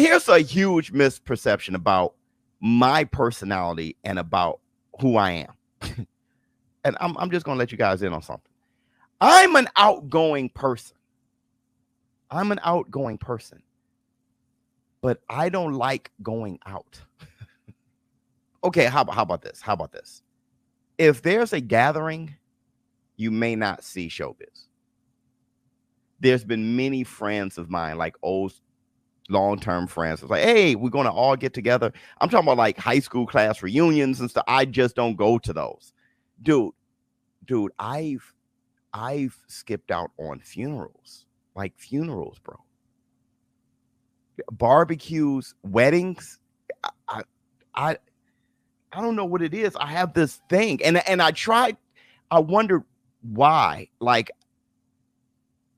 here's a huge misperception about my personality and about who I am. And I'm just going to let you guys in on something. I'm an outgoing person. But I don't like going out. Okay, how about this? If there's a gathering, you may not see Showbiz. There's been many friends of mine, like old long-term friends. It's like, hey, we're going to all get together. I'm talking about like high school class reunions and stuff. I just don't go to those. Dude, I've skipped out on funerals, bro. Barbecues, weddings. I don't know what it is. I have this thing, and I wonder why. Like,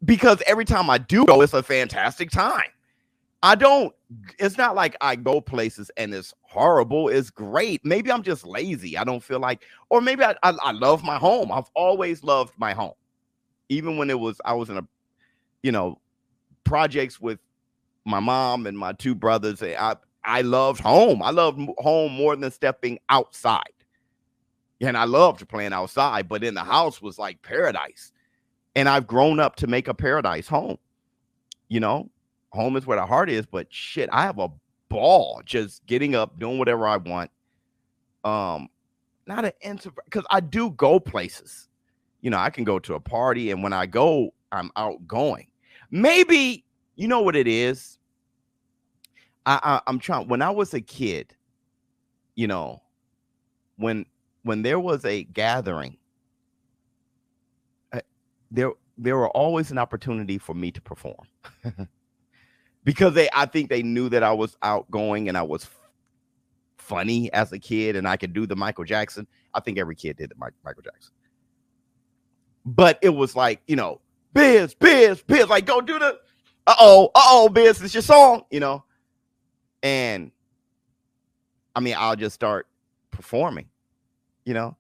because every time I do go, it's a fantastic time. It's not like I go places and it's horrible. It's great. Maybe I'm just lazy. I don't feel like, or maybe I love my home. I've always loved my home. Even when I was in projects with my mom and my two brothers. I loved home. I loved home more than stepping outside. And I loved playing outside, but in the house was like paradise. And I've grown up to make a paradise home. Home is where the heart is, but shit, I have a ball just getting up, doing whatever I want. Not an introvert, because I do go places. I can go to a party, and when I go, I'm outgoing. Maybe, you know what it is? I'm trying. When I was a kid, when there was a gathering, there were always an opportunity for me to perform. Because I think they knew that I was outgoing and I was funny as a kid, and I could do the Michael Jackson. I think every kid did the Michael Jackson. But it was like, Biz, like, go do the, Biz, it's your song, And I mean, I'll just start performing, It's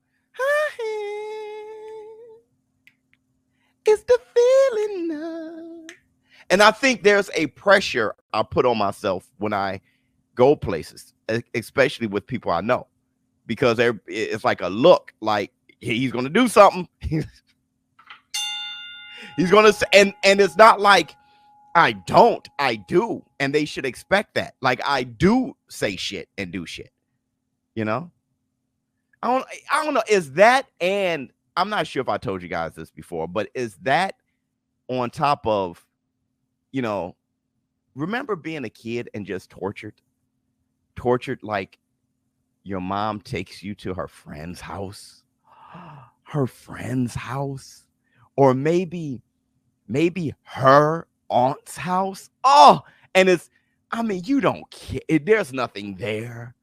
the feeling of. And I think there's a pressure I put on myself when I go places, especially with people I know, because it's like a look, like he's going to do something. He's going to, and it's not like I do. And they should expect that. Like, I do say shit and do shit, I don't know. Is that, and I'm not sure if I told you guys this before, but is that on top of, remember being a kid and just tortured, like your mom takes you to her friend's house, or maybe her aunt's house. Oh, and you don't care. There's nothing there.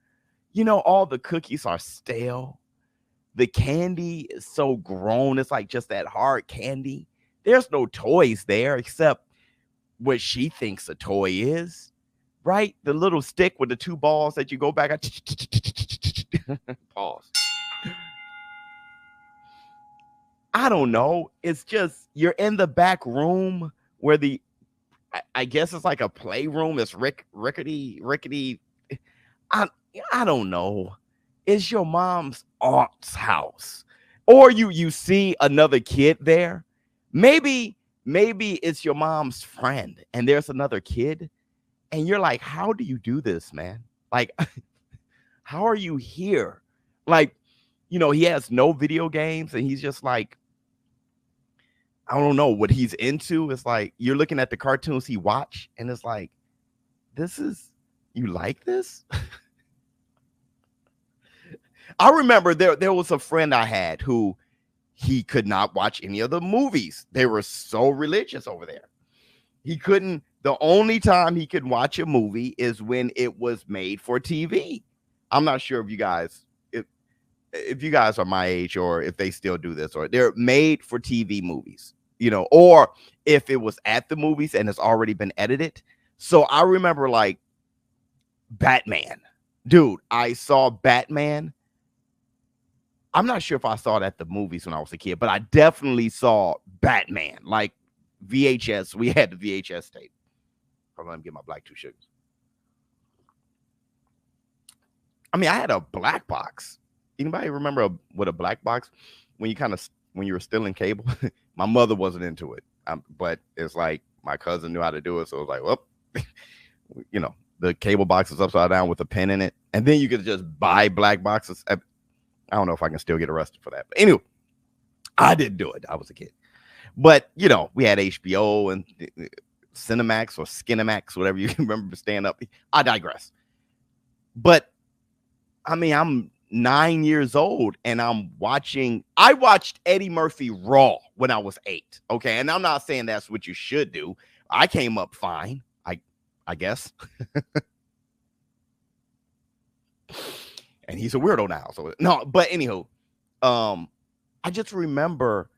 All the cookies are stale. The candy is so grown. It's like just that hard candy. There's no toys there except what she thinks a toy is, right? The little stick with the two balls that you go back at. Pause. I don't know. It's just, you're in the back room where I guess it's like a playroom. It's rickety. I don't know. It's your mom's aunt's house, or you see another kid there. Maybe it's your mom's friend and there's another kid, and you're like, how do you do this, man? Like, how are you here? Like, he has no video games, and he's just like, I don't know what he's into. It's like you're looking at the cartoons he watch, and it's like, you like this? I remember there was a friend I had who he could not watch any of the movies. They were so religious over there. He couldn't. The only time he could watch a movie is when it was made for TV. I'm not sure if you guys are my age, or if they still do this, or they're made for TV movies, or if it was at the movies and it's already been edited. So I remember, like, Batman. Dude, I saw Batman. I'm not sure if I saw it at the movies when I was a kid, but I definitely saw Batman, like VHS. We had the VHS tape. I'm going to get my black two sugars. I mean, I had a black box. Anybody remember what a black box? When you were still in cable, my mother wasn't into it, but it's like my cousin knew how to do it, so it was like, well, the cable box is upside down with a pin in it, and then you could just buy black boxes. I don't know if I can still get arrested for that, but anyway, I didn't do it. I was a kid, but we had HBO and Cinemax or Skinemax, whatever you can remember. Stand up. I digress. But I mean, I'm 9 years old and I watched Eddie Murphy Raw when I was 8. Okay. And I'm not saying that's what you should do. I came up fine, I guess. And he's a weirdo now. So no, but anywho, I just remember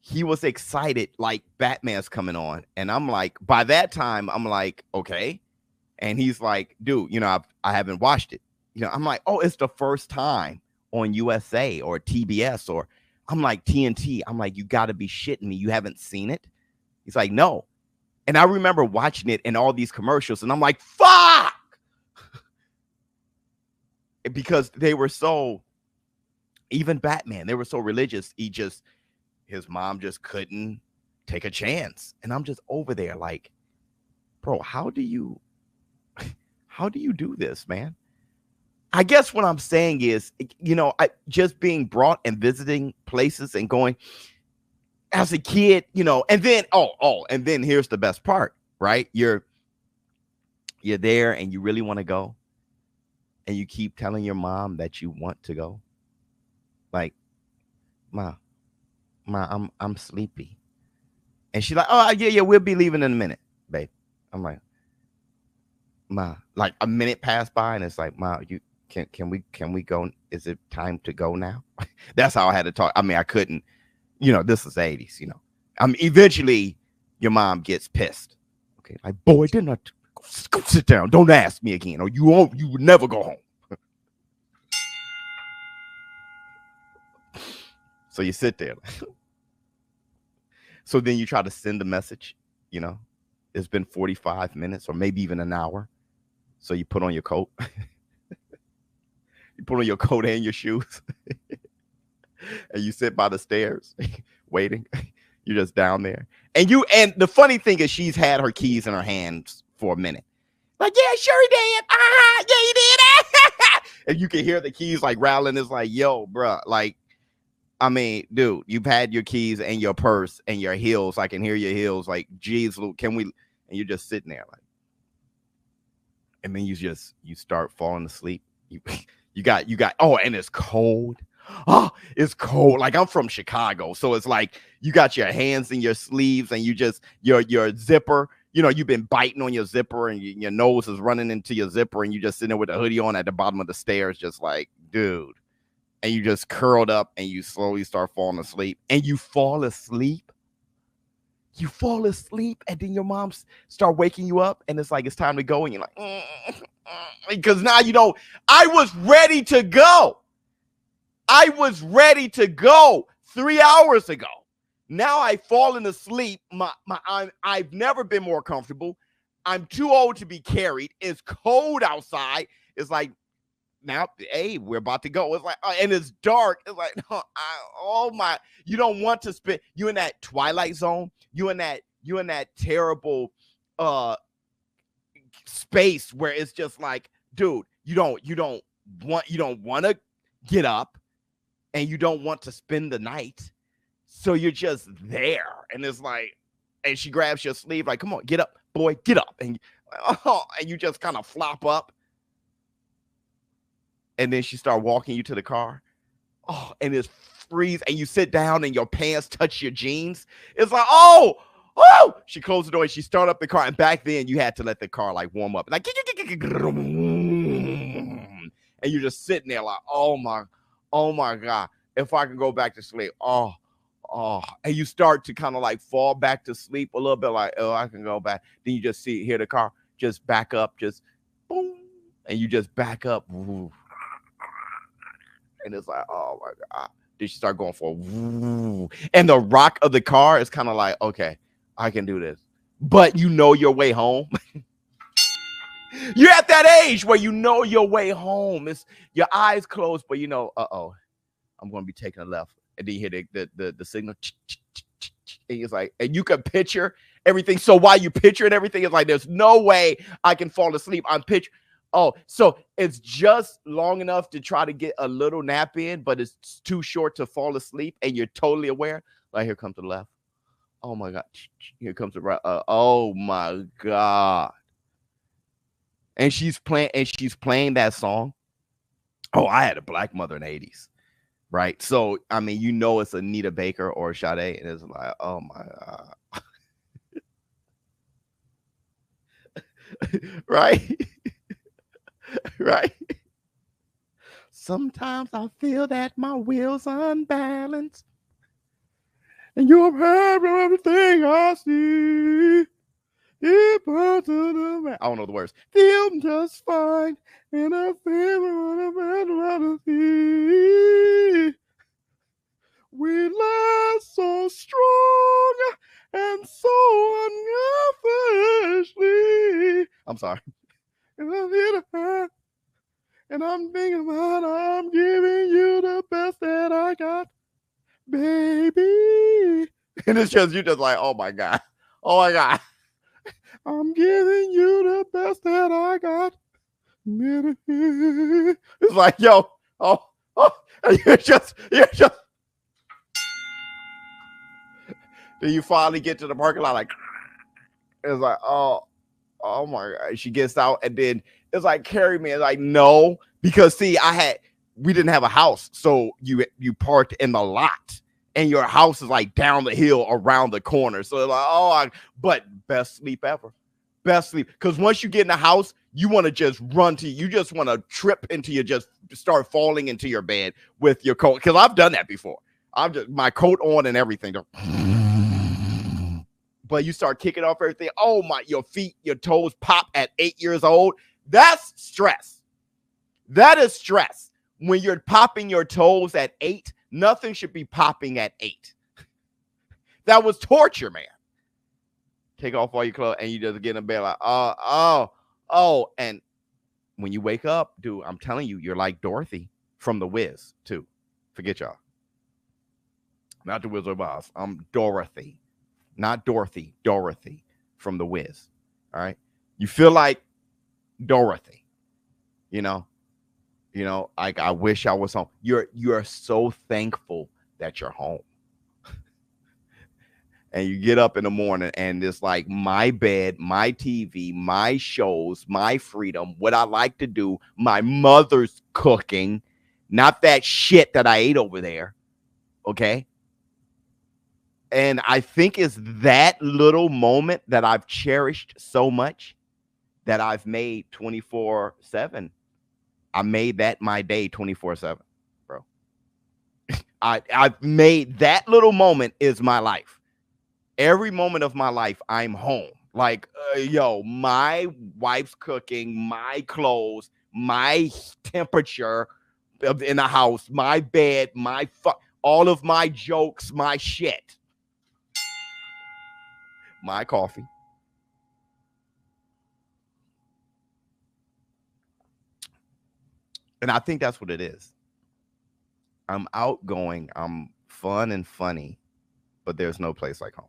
he was excited like Batman's coming on. And I'm like, by that time, I'm like, okay. And he's like, dude, I haven't watched it. I'm like, oh, it's the first time on USA or TBS or I'm like TNT. I'm like, you got to be shitting me. You haven't seen it? He's like, no. And I remember watching it in all these commercials and I'm like, fuck. Because they were so, even Batman, they were so religious. His mom just couldn't take a chance. And I'm just over there like, bro, how do you do this, man? I guess what I'm saying is, I just being brought and visiting places and going as a kid, and then, and then here's the best part, right? You're there and you really want to go and you keep telling your mom that you want to go. Like, Ma, I'm sleepy. And she's like, oh, yeah, we'll be leaving in a minute, babe. I'm like, Ma, like a minute passed by and it's like, Ma, can we go? Is it time to go now? That's how I had to talk. I mean, I couldn't, this is the 80s, I mean, eventually your mom gets pissed. Okay. Like, boy, didn't I go sit down. Don't ask me again or you would never go home. So you sit there. So then you try to send a message, it's been 45 minutes or maybe even an hour. So you put on your coat. You put on your coat and your shoes. And you sit by the stairs waiting. You're just down there. And the funny thing is she's had her keys in her hands for a minute. Like, yeah, sure he did. Yeah, you did. And you can hear the keys like rattling. It's like, yo, bruh, like, I mean, dude, you've had your keys and your purse and your heels. I can hear your heels. Like, geez, Luke, can we? And you're just sitting there, like, and then you start falling asleep. You got. Oh, and it's cold. Oh, it's cold. Like I'm from Chicago, so it's like you got your hands in your sleeves and you just your zipper. You've been biting on your zipper and your nose is running into your zipper and you just sitting there with a hoodie on at the bottom of the stairs, just like, dude. And you just curled up and you slowly start falling asleep. And you fall asleep. You fall asleep and then your mom start waking you up and it's like it's time to go and you're like, because now I was ready to go. I was ready to go 3 hours ago. Now I've fallen asleep. I've never been more comfortable. I'm too old to be carried. It's cold outside. It's like, now, hey, we're about to go. It's like, and it's dark. It's like, you don't want to spend. You in that twilight zone. You in that terrible space where it's just like, dude, you don't want to get up, and you don't want to spend the night. So you're just there, and it's like, and she grabs your sleeve, like, come on, get up, boy, get up, and you just kind of flop up. And then she started walking you to the car. Oh, and it's freeze. And you sit down and your pants touch your jeans. It's like, oh. She closed the door and she started up the car. And back then you had to let the car like warm up. Like, and you're just sitting there like, oh my God. If I can go back to sleep. Oh. And you start to kind of like fall back to sleep a little bit like, oh, I can go back. Then you just hear the car just back up, just boom. And you just back up. Woo. And it's like, oh my God. Then she start going for a woo. And the rock of the car is kind of like, okay, I can do this. But you know your way home. You're at that age where you know your way home. It's your eyes closed, but you know, I'm going to be taking a left. And then you hear the signal. And it's like, and you can picture everything. So while you picturing everything, it's like, there's no way I can fall asleep. I'm picturing. Oh, so it's just long enough to try to get a little nap in, but it's too short to fall asleep. And you're totally aware. Like, here comes the left. Oh my God. Here comes the right. Oh my God. And she's playing that song. Oh, I had a black mother in the 80s. Right. So, I mean, you know, it's Anita Baker or Sade. And it's like, oh my God. Right. Right. Sometimes I feel that my wheels unbalanced. And you're everything I see. I don't know the words. Feel just fine. And I feel we last so strong and so unselfishly. I'm sorry. And I'm thinking about I'm giving you the best that I got, baby. And it's just, you just like, oh my God. Oh my God. I'm giving you the best that I got. It's like, yo, oh, you're just. Then you finally get to the parking lot, like, it's like, oh my God. She gets out, and then it's like, carry me. It's like, no, because see, we didn't have a house, so you parked in the lot, and your house is like down the hill around the corner. So it's like, but best sleep ever. Best sleep. Because once you get in the house, you want to just you just want to trip into just start falling into your bed with your coat. Because I've done that before. I'm just my coat on and everything. But you start kicking off everything. Oh my, your feet, your toes pop at 8 years old. That's stress. That is stress. When you're popping your toes at 8, nothing should be popping at 8. That was torture, man. Take off all your clothes and you just get in bed like, oh. And when you wake up, dude, I'm telling you, you're like Dorothy from The Wiz, too. Forget y'all. Not The Wizard of Oz. I'm Dorothy. Not Dorothy. Dorothy from The Wiz. All right? You feel like Dorothy. You know, like I wish I was home. You're so thankful that you're home. And you get up in the morning and it's like my bed, my TV, my shows, my freedom, what I like to do, my mother's cooking, not that shit that I ate over there. Okay. And I think it's that little moment that I've cherished so much that I've made 24/7. I made that my day 24/7, bro. I've made that little moment is my life. Every moment of my life, I'm home. Like, my wife's cooking, my clothes, my temperature in the house, my bed, all of my jokes, my shit, my coffee. And I think that's what it is. I'm outgoing. I'm fun and funny, but there's no place like home.